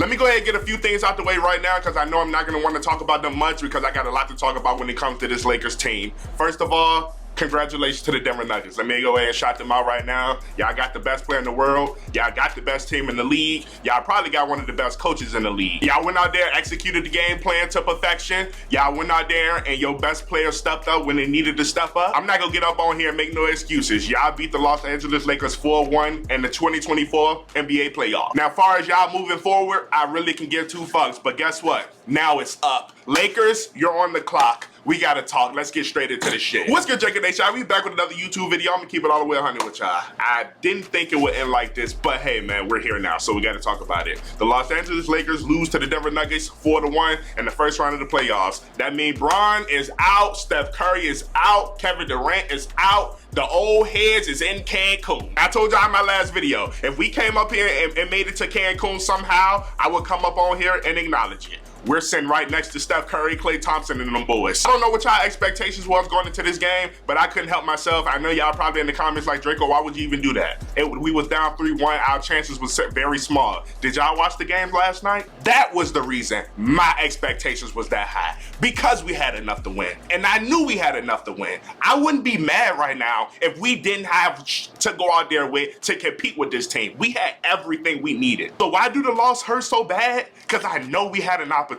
Let me go ahead and get a few things out the way right now because I know I'm not going to want to talk about them much because I got a lot to talk about when it comes to this Lakers team. First of all, congratulations to the Denver Nuggets. Let me go ahead and shout them out right now. Y'all got the best player in the world. Y'all got the best team in the league. Y'all probably got one of the best coaches in the league. Y'all went out there, executed the game plan to perfection. Y'all went out there and your best player stepped up when they needed to step up. I'm not gonna get up on here and make no excuses. Y'all beat the Los Angeles Lakers 4-1 in the 2024 NBA playoff. Now, as far as y'all moving forward, I really can give two fucks, but guess what? Now it's up. Lakers, you're on the clock. We gotta talk. Let's get straight into the shit. What's good, Jacob Nation? We back with another YouTube video. I'm gonna keep it all the way 100 with y'all. I didn't think it would end like this, but hey, man, we're here now, so we gotta talk about it. The Los Angeles Lakers lose to the Denver Nuggets 4-1 in the first round of the playoffs. That means Bron is out, Steph Curry is out, Kevin Durant is out. The old heads is in Cancun. I told y'all in my last video, if we came up here and made it to Cancun somehow, I would come up on here and acknowledge it. We're sitting right next to Steph Curry, Klay Thompson, and them boys. I don't know what y'all expectations was going into this game, but I couldn't help myself. I know y'all probably in the comments like, Draco, why would you even do that? We was down 3-1, our chances was very small. Did y'all watch the games last night? That was the reason my expectations was that high, because we had enough to win. And I knew we had enough to win. I wouldn't be mad right now if we didn't have to go out there to compete with this team. We had everything we needed. So why do the loss hurt so bad? Because I know we had an opportunity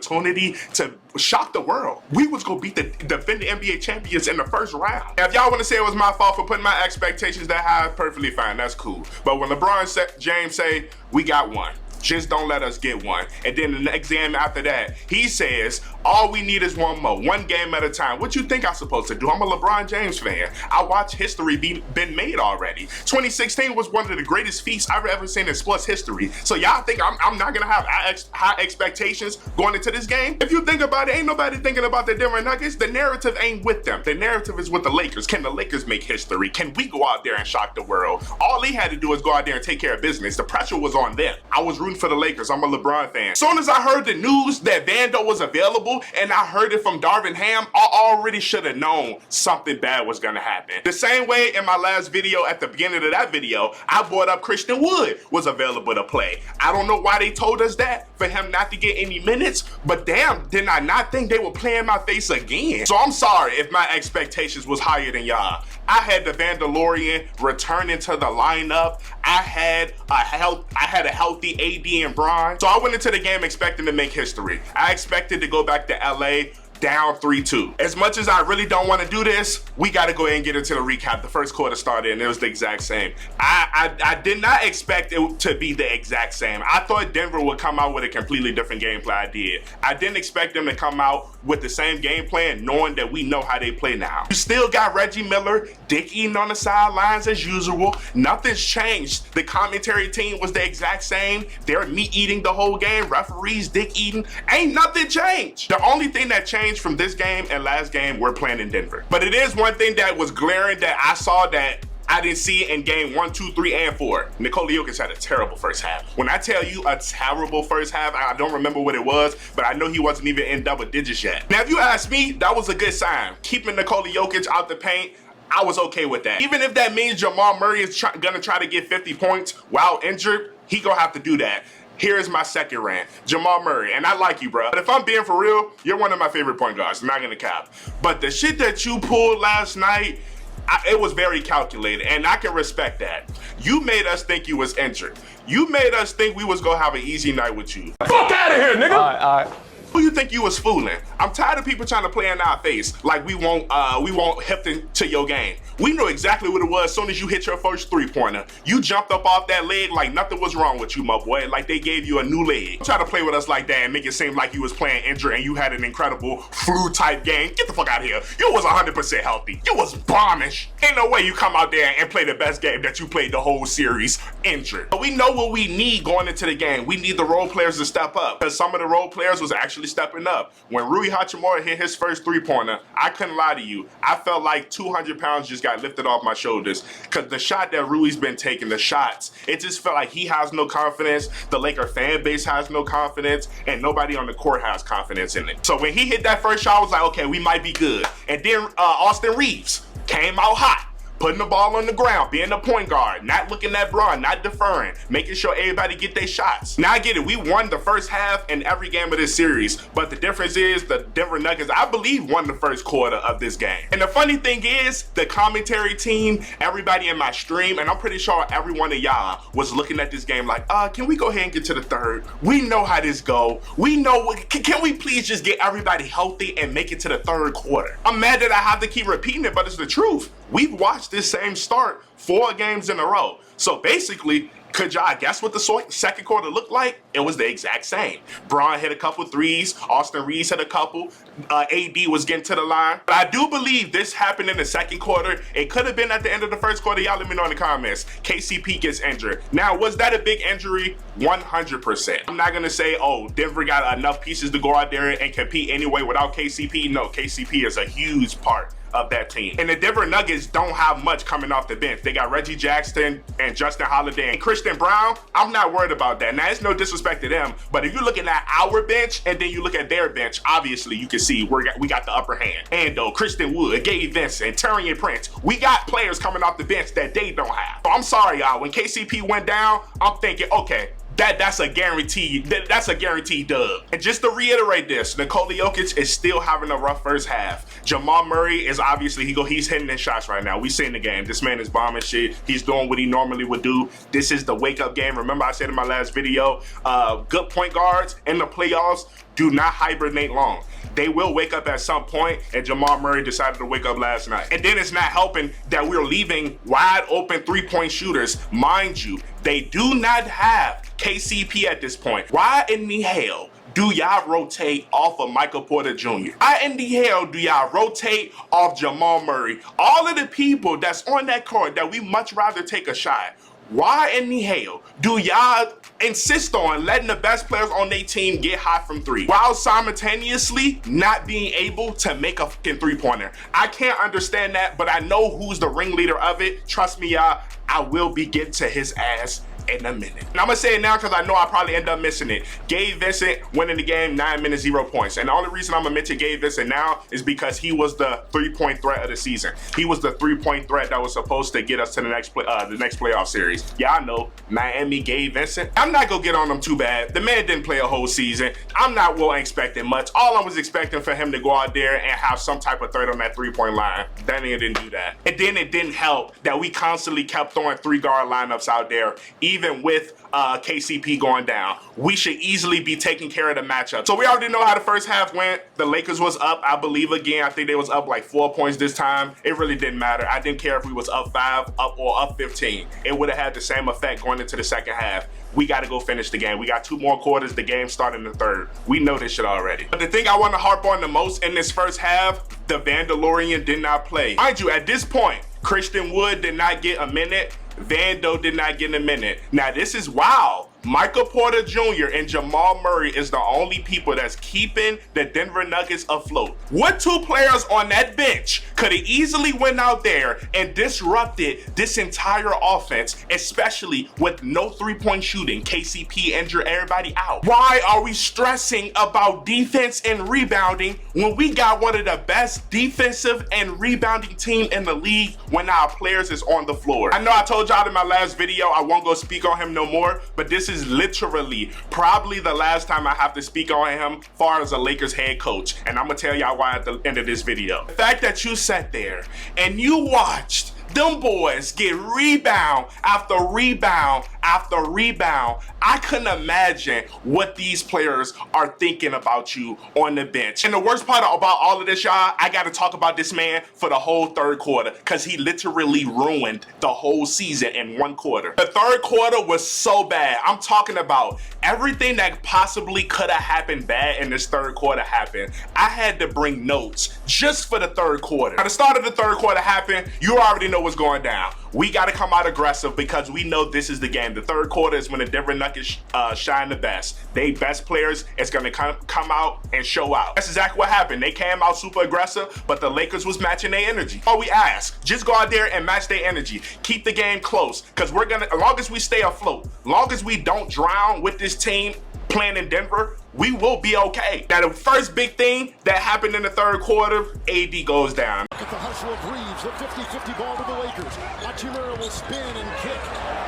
to shock the world. We was gonna beat the defending NBA champions in the first round. Now, if y'all wanna say it was my fault for putting my expectations that high, perfectly fine, that's cool. But when LeBron James say, we got one, just don't let us get one. And then the next game after that, he says, all we need is one more, one game at a time. What you think I'm supposed to do? I'm a LeBron James fan. I watch history been made already. 2016 was one of the greatest feats I've ever seen in sports history. So y'all think I'm not gonna have high expectations going into this game? If you think about it, ain't nobody thinking about the Denver Nuggets. The narrative ain't with them. The narrative is with the Lakers. Can the Lakers make history? Can we go out there and shock the world? All they had to do was go out there and take care of business. The pressure was on them. I was rooting for the Lakers. I'm a LeBron fan. As soon as I heard the news that Vando was available and I heard it from Darvin Ham, I already should have known something bad was gonna happen. The same way in my last video, at the beginning of that video, I brought up Christian Wood was available to play. I don't know why they told us that, for him not to get any minutes, but damn, did I not think they were playing my face again? So I'm sorry if my expectations was higher than y'all. I had the Vandalorian returning to the lineup. I had a healthy AD and Bron. So I went into the game expecting to make history. I expected to go back to LA down 3-2. As much as I really don't want to do this, we got to go ahead and get into the recap. The first quarter started and it was the exact same. I did not expect it to be the exact same. I thought Denver would come out with a completely different game plan. I did. I didn't expect them to come out with the same game plan, knowing that we know how they play now. You still got Reggie Miller, dick eating on the sidelines as usual. Nothing's changed. The commentary team was the exact same. They're meat eating the whole game. Referees dick eating. Ain't nothing changed. The only thing that changed from this game and last game, we're playing in Denver. But it is one thing that was glaring that I saw that I didn't see in game 1, 2, 3, and 4. Nikola Jokic had a terrible first half. When I tell you a terrible first half, I don't remember what it was, but I know he wasn't even in double digits yet. Now, if you ask me, that was a good sign. Keeping Nikola Jokic out the paint, I was okay with that. Even if that means Jamal Murray is gonna try to get 50 points while injured, he gonna have to do that. Here's my second rant. Jamal Murray, and I like you, bro. But if I'm being for real, you're one of my favorite point guards. I'm not gonna cap. But the shit that you pulled last night, it was very calculated, and I can respect that. You made us think you was injured. You made us think we was gonna have an easy night with you. Fuck out of here, nigga! All right. Who you think you was fooling? I'm tired of people trying to play in our face like we won't hip to your game. We know exactly what it was as soon as you hit your first three-pointer. You jumped up off that leg like nothing was wrong with you, my boy, like they gave you a new leg. Don't try to play with us like that and make it seem like you was playing injured and you had an incredible flu-type game. Get the fuck out of here. You was 100% healthy. You was bombish. Ain't no way you come out there and play the best game that you played the whole series injured. But we know what we need going into the game. We need the role players to step up, because some of the role players was actually stepping up. When Rui Hachimura hit his first three-pointer, I couldn't lie to you. I felt like 200 pounds just got lifted off my shoulders, because the shot that Rui's been taking, the shots, it just felt like he has no confidence, the Laker fan base has no confidence, and nobody on the court has confidence in it. So when he hit that first shot, I was like, okay, we might be good. And then Austin Reeves came out hot. putting the ball on the ground, being the point guard, not looking at Bron, not deferring, making sure everybody get their shots. Now I get it, we won the first half in every game of this series, but the difference is the Denver Nuggets, I believe, won the first quarter of this game. And the funny thing is, the commentary team, everybody in my stream, and I'm pretty sure every one of y'all was looking at this game like, can we go ahead and get to the third? We know how this go. We know, can we please just get everybody healthy and make it to the third quarter? I'm mad that I have to keep repeating it, but it's the truth. We've watched this same start 4 games in a row. So basically, could y'all guess what the second quarter looked like? It was the exact same. Bron hit a couple threes. Austin Reeves hit a couple. AD was getting to the line. But I do believe this happened in the second quarter. It could have been at the end of the first quarter. Y'all let me know in the comments. KCP gets injured. Now, was that a big injury? 100%. I'm not going to say, oh, Denver got enough pieces to go out there and compete anyway without KCP. No, KCP is a huge part of that team. And the Denver Nuggets don't have much coming off the bench. They got Reggie Jackson and Justin Holiday and Christian Brown. I'm not worried about that. Now, it's no disrespect to them, but if you're looking at our bench and then you look at their bench, obviously you can see we got the upper hand. Ando, Christian Wood, Gabe Vincent, Taurean Prince. We got players coming off the bench that they don't have. So I'm sorry, y'all. When KCP went down, I'm thinking, okay, that's a guarantee. That's a guaranteed dub. And just to reiterate this, Nikola Jokic is still having a rough first half. Jamal Murray is obviously he's hitting his shots right now. We seen the game. This man is bombing shit. He's doing what he normally would do. This is the wake up game. Remember I said in my last video, good point guards in the playoffs do not hibernate long. They will wake up at some point, and Jamal Murray decided to wake up last night. And then it's not helping that we're leaving wide open 3-point shooters. Mind you, they do not have KCP at this point. Why in the hell do y'all rotate off of Michael Porter Jr.? Why in the hell do y'all rotate off Jamal Murray? All of the people that's on that court that we much rather take a shot. Why in the hell do y'all insist on letting the best players on their team get hot from 3 while simultaneously not being able to make a fucking 3-pointer? I can't understand that, but I know who's the ringleader of it. Trust me, y'all, I will be getting to his ass in a minute. And I'm gonna say it now because I know I probably end up missing it. Gabe Vincent winning the game, 9 minutes, 0 points. And the only reason I'm gonna mention Gabe Vincent now is because he was the 3-point threat of the season. He was the 3-point threat that was supposed to get us to the next playoff series. Y'all know Miami, Gabe Vincent. I'm not gonna get on him too bad. The man didn't play a whole season. I'm not expecting much. All I was expecting for him to go out there and have some type of threat on that 3-point line. That nigga didn't do that. And then it didn't help that we constantly kept throwing 3-guard lineups out there, even with KCP going down. We should easily be taking care of the matchup. So we already know how the first half went. The Lakers was up, I believe, again. I think they was up like 4 points this time. It really didn't matter. I didn't care if we was up 5, up or up 15. It would have had the same effect going into the second half. We got to go finish the game. We got 2 more quarters. The game starting in the third. We know this shit already. But the thing I want to harp on the most in this first half, the Vandalorian did not play. Mind you, at this point, Christian Wood did not get a minute. Vando did not get a minute. Now this is wild. Michael Porter Jr. and Jamal Murray is the only people that's keeping the Denver Nuggets afloat. What 2 players on that bench could have easily went out there and disrupted this entire offense, especially with no 3-point shooting? KCP injured, everybody out. Why are we stressing about defense and rebounding when we got one of the best defensive and rebounding team in the league when our players is on the floor? I know I told y'all in my last video I won't go speak on him no more, but this is literally probably the last time I have to speak on him far as a Lakers head coach, and I'm gonna tell y'all why at the end of this video. The fact that you sat there and you watched them boys get rebound after rebound after rebound, I couldn't imagine what these players are thinking about you on the bench. And the worst part about all of this, y'all, I gotta talk about this man for the whole third quarter, because he literally ruined the whole season in 1 quarter. The third quarter was so bad. I'm talking about everything that possibly could have happened bad in this third quarter happened. I had to bring notes just for the third quarter. At the start of the third quarter happened, you already know what's going down. We got to come out aggressive because we know this is the game. The third quarter is when the Denver Nuggets shine the best. They best players is going to come out and show out. That's exactly what happened. They came out super aggressive, but the Lakers was matching their energy. All we ask, just go out there and match their energy. Keep the game close, because we're going to, as long as we stay afloat, as long as we don't drown with this team, playing in Denver, we will be okay. Now, the first big thing that happened in the third quarter, AD goes down. Look at the hustle of Reeves, the 50-50 ball to the Lakers. Hachimura will spin and kick.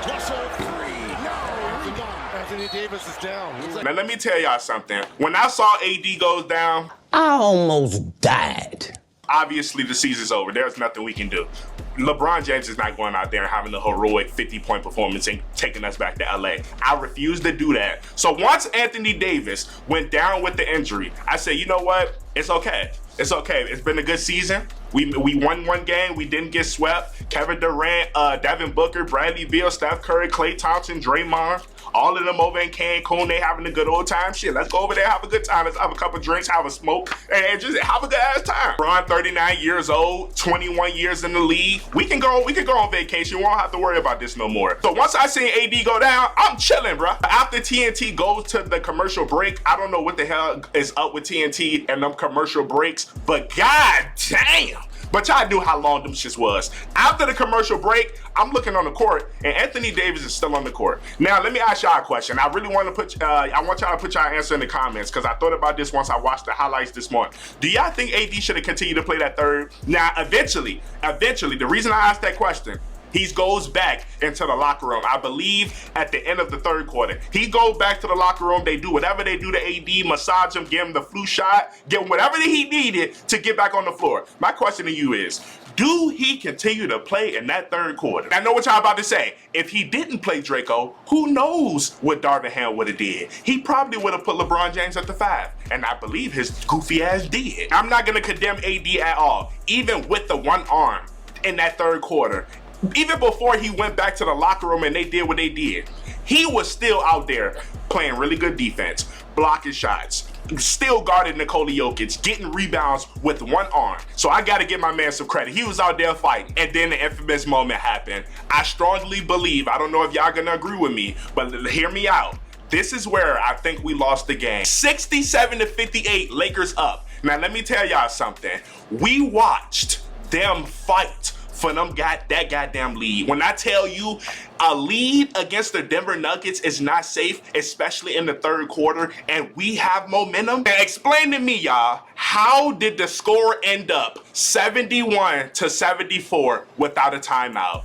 Russell, three. No, rebound. Anthony Davis is down. Now, let me tell y'all something. When I saw AD goes down, I almost died. Obviously, the season's over. There's nothing we can do. LeBron James is not going out there and having a heroic 50-point performance and taking us back to LA. I refuse to do that. So once Anthony Davis went down with the injury, I said, you know what? It's okay. It's okay. It's been a good season. We won one game. We didn't get swept. Kevin Durant, Devin Booker, Bradley Beal, Steph Curry, Klay Thompson, Draymond, all of them over in Cancun. They having a good old time. Shit, let's go over there, have a good time. Let's have a couple drinks, have a smoke, and just have a good ass time. Ron, 39 years old, 21 years in the league. We can go on vacation. We won't have to worry about this no more. So once I seen AD go down, I'm chilling, bro. After TNT goes to the commercial break, I don't know what the hell is up with TNT and them commercial breaks, but god damn. But y'all knew how long them shits was. After the commercial break, I'm looking on the court, and Anthony Davis is still on the court. Now, let me ask y'all a question. I really want to put, I want y'all to put y'all answer in the comments, because I thought about this once I watched the highlights this morning. Do y'all think AD should have continued to play that third? Now, eventually, the reason I asked that question, he goes back into the locker room. I believe at the end of the third quarter. He goes back to the locker room. They do whatever they do to AD, massage him, give him the flu shot, give him whatever he needed to get back on the floor. My question to you is, do he continue to play in that third quarter? I know what y'all about to say. If he didn't play Draco, who knows what Darvin Ham would have did? He probably would have put LeBron James at the 5. And I believe his goofy ass did. I'm not going to condemn AD at all, even with the one arm in that third quarter. Even before he went back to the locker room and they did what they did, he was still out there playing really good defense, blocking shots, still guarding Nikola Jokic, getting rebounds with one arm. So I got to give my man some credit. He was out there fighting. And then the infamous moment happened. I strongly believe, I don't know if y'all gonna agree with me, but hear me out. This is where I think we lost the game. 67-58, Lakers up. Now let me tell y'all something. We watched them fight for them that goddamn lead. When I tell you a lead against the Denver Nuggets is not safe, especially in the third quarter, and we have momentum. Now explain to me, y'all, how did the score end up 71-74 without a timeout?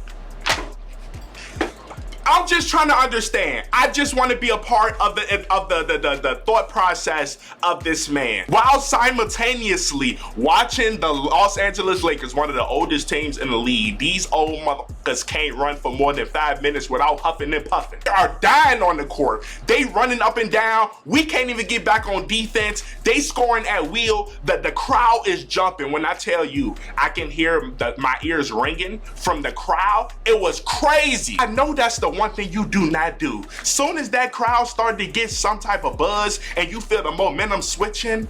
I'm just trying to understand. I just want to be a part of the thought process of this man, while simultaneously watching the Los Angeles Lakers, one of the oldest teams in the league. These old motherfuckers can't run for more than 5 minutes without huffing and puffing. They are dying on the court. They running up and down. We can't even get back on defense. They scoring at will. The crowd is jumping. When I tell you, I can hear my ears ringing from the crowd. It was crazy. I know that's the one thing you do not do. Soon as that crowd started to get some type of buzz and you feel the momentum switching,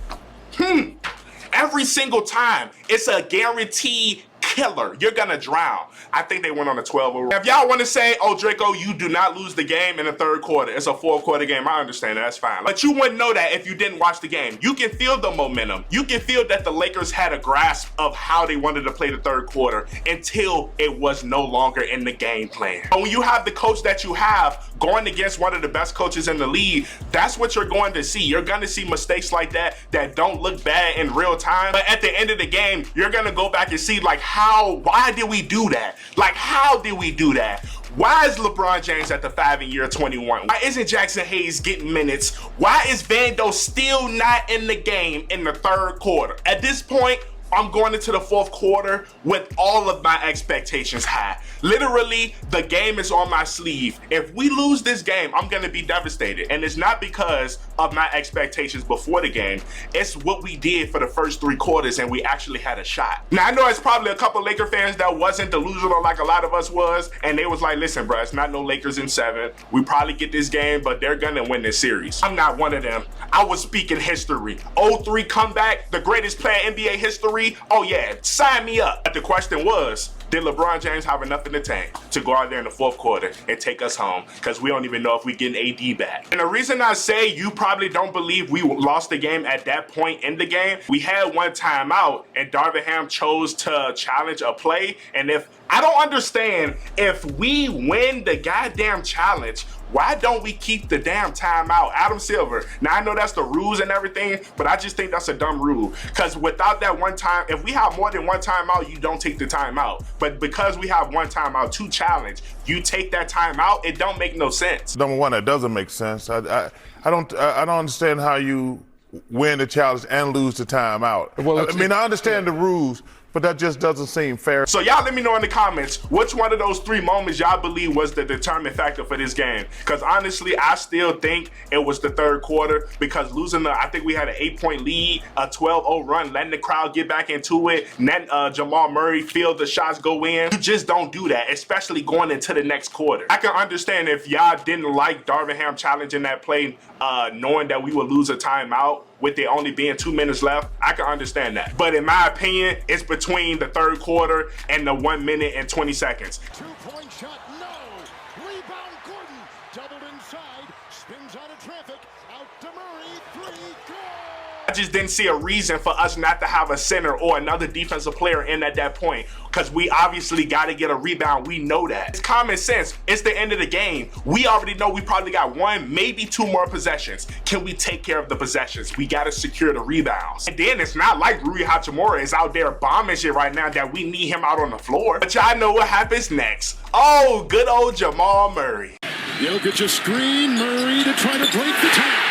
every single time, it's a guaranteed killer. You're gonna drown. I think they went on a 12 overall. If y'all want to say, oh, Draco, you do not lose the game in the third quarter. It's a 4-quarter game. I understand that. That's fine. But you wouldn't know that if you didn't watch the game. You can feel the momentum. You can feel that the Lakers had a grasp of how they wanted to play the third quarter until it was no longer in the game plan. But when you have the coach that you have going against one of the best coaches in the league, that's what you're going to see. You're going to see mistakes like that don't look bad in real time. But at the end of the game, you're going to go back and see, like, why did we do that? Like, how did we do that? Why is LeBron James at the 5 in year 21? Why isn't Jackson Hayes getting minutes? Why is Vando still not in the game in the third quarter? At this point, I'm going into the fourth quarter with all of my expectations high. Literally, the game is on my sleeve. If we lose this game, I'm going to be devastated. And it's not because of my expectations before the game. It's what we did for the first 3 quarters, and we actually had a shot. Now, I know it's probably a couple Laker fans that wasn't delusional like a lot of us was, and they was like, listen, bro, it's not no Lakers in 7. We probably get this game, but they're going to win this series. I'm not one of them. I was speaking history. 0-3 comeback, the greatest player in NBA history. Oh yeah, sign me up. But the question was, did LeBron James have enough in the tank to go out there in the fourth quarter and take us home? Because we don't even know if we get an AD back. And the reason I say you probably don't believe we lost the game at that point in the game, we had one timeout and Darvin Ham chose to challenge a play. And I don't understand, if we win the goddamn challenge, Why don't we keep the damn timeout? Adam Silver. Now, I know that's the rules and everything, but I just think that's a dumb rule. Because without that one time, if we have more than one timeout, you don't take the timeout. But because we have one timeout to challenge, you take that timeout, it don't make no sense. Number one, that doesn't make sense. I don't understand how you win the challenge and lose the timeout. Well, I mean, I understand the rules, but that just doesn't seem fair. So y'all let me know in the comments, which one of those 3 moments y'all believe was the determining factor for this game? Because honestly, I still think it was the third quarter, because losing I think we had an 8-point lead, a 12-0 run, letting the crowd get back into it, and then Jamal Murray feel the shots go in. You just don't do that, especially going into the next quarter. I can understand if y'all didn't like Darvin Ham challenging that play, knowing that we would lose a timeout, with there only being 2 minutes left. I can understand that. But in my opinion, it's between the third quarter and the 1 minute and 20 seconds. 2-point shot, no. Rebound, Gordon. Doubled inside, spins out of traffic. Out to Murray, 3, goal. I just didn't see a reason for us not to have a center or another defensive player in at that point, because we obviously got to get a rebound. We know that. It's common sense. It's the end of the game. We already know we probably got 1, maybe 2 more possessions. Can we take care of the possessions? We got to secure the rebounds. And then it's not like Rui Hachimura is out there bombing shit right now that we need him out on the floor. But y'all know what happens next. Oh, good old Jamal Murray. Jokic a screen, Murray to try to break the tie.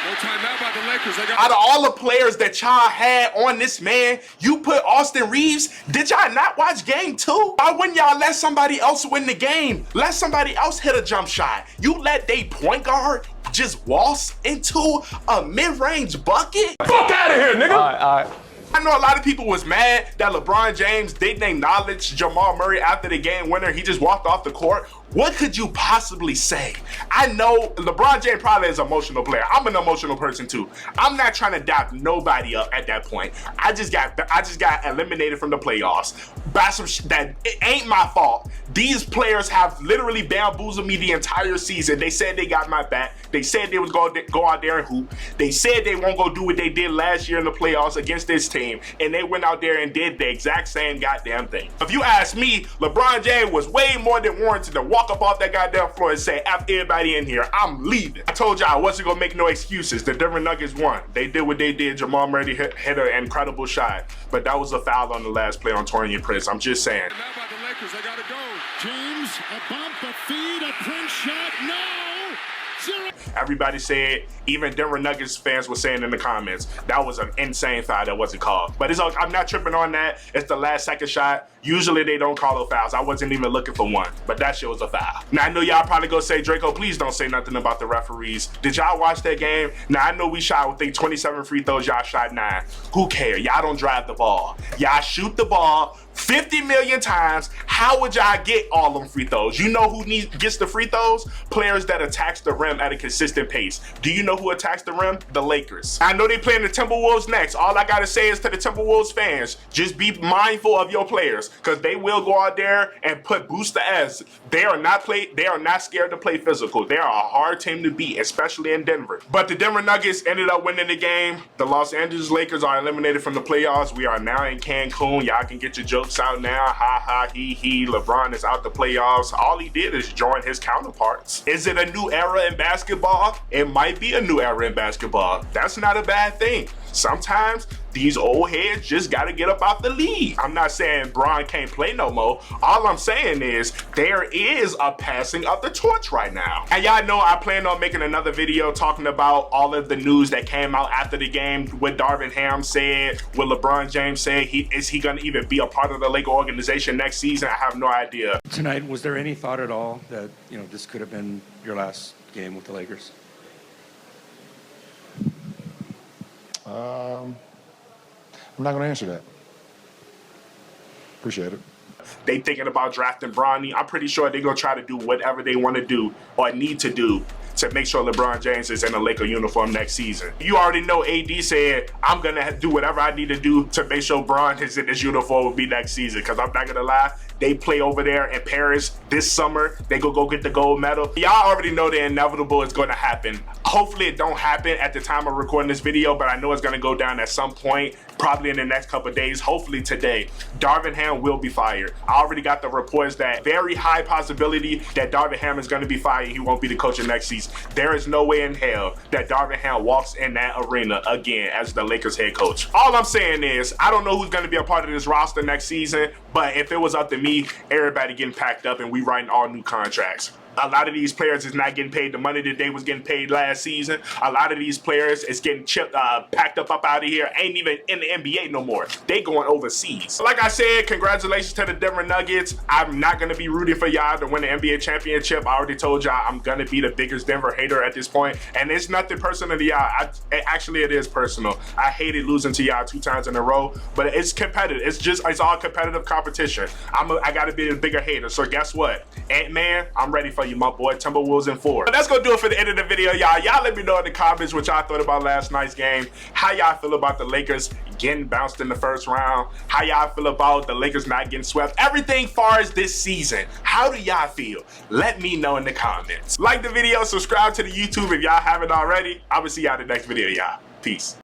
No timeout by the Lakers. Out of all the players that y'all had on this man, you put Austin Reeves. Did y'all not watch game 2? Why wouldn't y'all let somebody else win the game? Let somebody else hit a jump shot. You let they point guard just waltz into a mid-range bucket? Fuck out of here, nigga. All right. I know a lot of people was mad that LeBron James didn't acknowledge Jamal Murray after the game winner. He just walked off the court. What could you possibly say? I know LeBron James probably is an emotional player. I'm an emotional person too. I'm not trying to dap nobody up at that point. I just got eliminated from the playoffs by some that it ain't my fault. These players have literally bamboozled me the entire season. They said they got my back. They said they was going to go out there and hoop. They said they won't go do what they did last year in the playoffs against this team, and they went out there and did the exact same goddamn thing. If you ask me, LeBron James was way more than warranted to walk up off that goddamn floor and say, "F everybody in here, I'm leaving." I told y'all I wasn't gonna make no excuses. The Denver Nuggets won. They did what they did. Jamal Murray hit an incredible shot, but that was a foul on the last play on Taurean Prince. I'm just saying. Now by the Lakers, they gotta go. James, a bump, a feed, a Prince shot, no! 0. Everybody said, even Denver Nuggets fans were saying in the comments, that was an insane foul that wasn't called. But it's I'm not tripping on that. It's the last second shot. Usually they don't call those fouls. I wasn't even looking for one, but that shit was a foul. Now I know y'all probably gonna say, Draco, please don't say nothing about the referees. Did y'all watch that game? Now I know we shot, I think 27 free throws, y'all shot 9. Who cares? Y'all don't drive the ball. Y'all shoot the ball 50 million times. How would y'all get all them free throws? You know who gets the free throws? Players that attacks the rim at a consistent pace. Do you know who attacks the rim? The Lakers. I know they playing the Timberwolves next. All I gotta say is to the Timberwolves fans, just be mindful of your players, because they will go out there and put boost the ass. They are not scared to play physical. They are a hard team to beat, especially in Denver. But the Denver Nuggets ended up winning the game. The Los Angeles Lakers are eliminated from the playoffs. We are now in Cancun. Y'all can get your jokes out now. Ha ha he he. LeBron is out the playoffs. All he did is join his counterparts. Is it a new era in basketball? It might be a new era in basketball. That's not a bad thing. Sometimes these old heads just got to get up out the league. I'm not saying Bron can't play no more. All I'm saying is there is a passing of the torch right now. And y'all know I plan on making another video talking about all of the news that came out after the game, what Darvin Ham said, what LeBron James said. Is he going to even be a part of the Laker organization next season? I have no idea. Tonight, was there any thought at all that, you know, this could have been your last game with the Lakers? I'm not going to answer that. Appreciate it. They thinking about drafting Bronny. I'm pretty sure they're going to try to do whatever they want to do or need to do to make sure LeBron James is in a Laker uniform next season. You already know AD said, I'm going to do whatever I need to do to make sure Bron is in this uniform with me next season, because I'm not going to lie, they play over there in Paris this summer. They go get the gold medal. Y'all already know the inevitable is going to happen. Hopefully it don't happen at the time of recording this video, but I know it's going to go down at some point, probably in the next couple of days, hopefully today. Darvin Ham will be fired. I already got the reports that very high possibility that Darvin Ham is going to be fired. He won't be the coach of next season. There is no way in hell that Darvin Ham walks in that arena again as the Lakers head coach. All I'm saying is, I don't know who's going to be a part of this roster next season, but if it was up to me, everybody getting packed up and we writing all new contracts. A lot of these players is not getting paid the money that they was getting paid last season. A lot of these players is getting packed up out of here. Ain't even in the NBA no more. They going overseas. Like I said, congratulations to the Denver Nuggets. I'm not going to be rooting for y'all to win the NBA championship. I already told y'all I'm going to be the biggest Denver hater at this point. And it's nothing personal to y'all. Actually, it is personal. I hated losing to y'all 2 times in a row. But it's competitive. It's all competitive competition. I got to be the bigger hater. So guess what? Ant-Man, I'm ready for you, my boy. Timberwolves in 4. But that's gonna do it for the end of the video, y'all. Y'all let me know in the comments what y'all thought about last night's game. How y'all feel about the Lakers getting bounced in the first round? How y'all feel about the Lakers not getting swept? Everything far as this season. How do y'all feel? Let me know in the comments. Like the video, subscribe to the YouTube if y'all haven't already. I will see y'all in the next video, y'all. Peace.